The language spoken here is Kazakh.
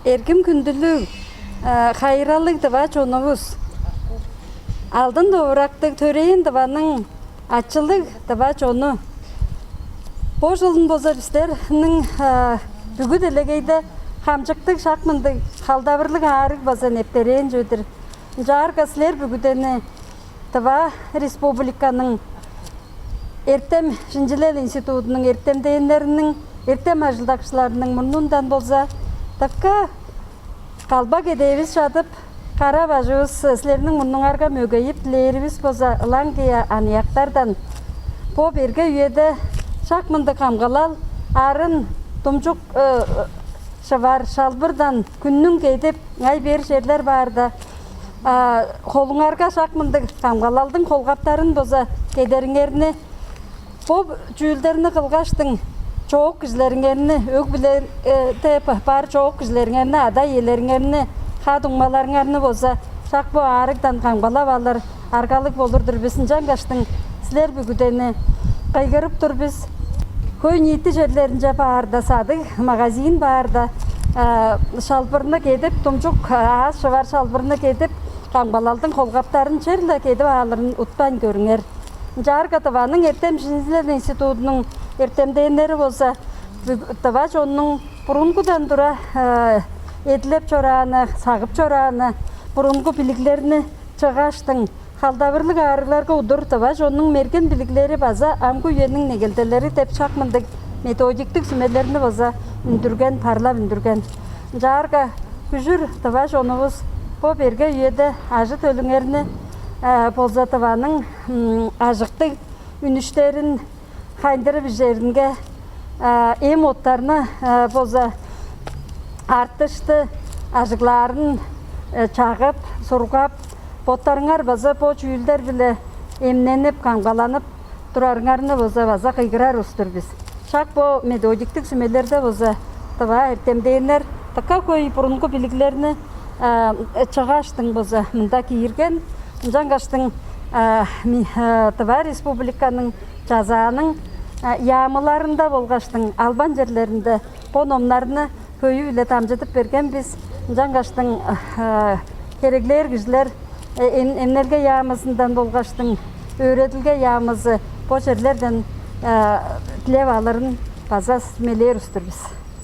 Erkim kündülük, hayırallık dıva çoğunumuz. Aldın doğraqtık töreyin dıvanın açıldık dıva çoğunu. Bu жылдың боза біздерінің бүгі делегейді қамжықтық шақмындық қалдабырлық арық база нептерен жөдір. Жар кәсілер бүгідені Тыва республиканың Эртем Жинжилел институтының Эртем дейінлерінің Эртем ажылдақшыларының мұнындан болса таққа қалбақ едейбіз жатып қара бажуыз сілерінің мұныңарға мөгейіп тілеріміз болса ұлан-кея анияқтардан по берге үйеді шақмынды қамғалал арын тұмжық шывар шалбырдан күннің кейдеп ғай бер жерлер барды. Қолыңарға шақмынды қамғалалдың қолғаптарын боза кедеріңеріне бұл жүйілдеріні қылғаштың çoğuk kızlarыңеріне өк білер бар çoğuk kızlarыңеріне ада елеріңеріне қадыңмаларыңеріне боза шақ бұл арықтан қамғалап алыр арғалық болырдыр бісін жаңғаштың сілер бүгідені қайғырып тұр біз көй ниетті жерлерінже барды садық магазин барды шалбырны кедіп тұмжық аз шывар шалбырны кедіп қамғалалдың қолғаптарын жерлі кедіп алырын ұтпан көріңер. Жарғатываның Эртем Жинжилел институтының Эртемдейінлері болса, Тыва жонның бұрынғыдан тұра еділеп чораны, сағып чораны, бұрынғы біліглеріні чығаштың, қалдабырлық арыларға ұдыр Тыва жонның мерген біліглері база амғы үйенің негелделері деп шақмындық методиктік сүмелеріні база үндірген, парлап үндірген. Жарға күжір Тыва жонығыз бұл берге үйеді ажы төліңеріні Болзатываның ажықтық үніштерін қайындырып жерінге ем оттарына болза артышты ажықларын чағып, сұрғап, боттарыңар база боч үйілдер білі емненіп, қаңғаланып тұрарыңарыны база қиғырар ұстыр біз. Шақ бұл методиктік сүмелерді база Тыва Эртемдейінлер таққа көй бұрынғы біліглеріні чағаштың база мұнда кейірген жаңғаштың Тыва республиканың жазаның ямыларында болғаштың албан жерлерінде қономларыны көйі үлі тамжытып берген біз жаңғаштың кереглер күзлер емнерге ямызындан болғаштың өреділге ямызы бұл жерлерден тілеп алырын база смелер үстір біз.